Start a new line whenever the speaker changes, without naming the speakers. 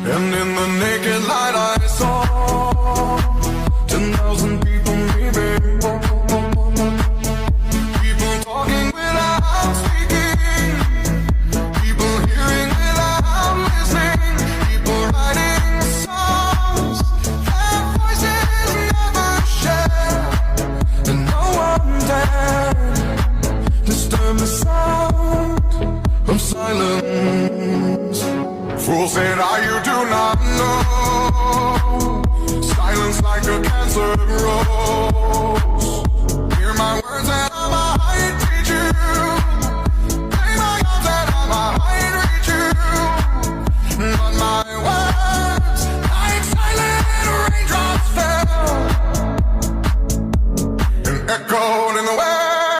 And in the naked light I saw 10,000 people leaving, people talking without speaking, people hearing without listening, people writing songs their voices never share, and no one dared disturb the sound of silence. Fool said, you do not know. Silence like a cancer grows.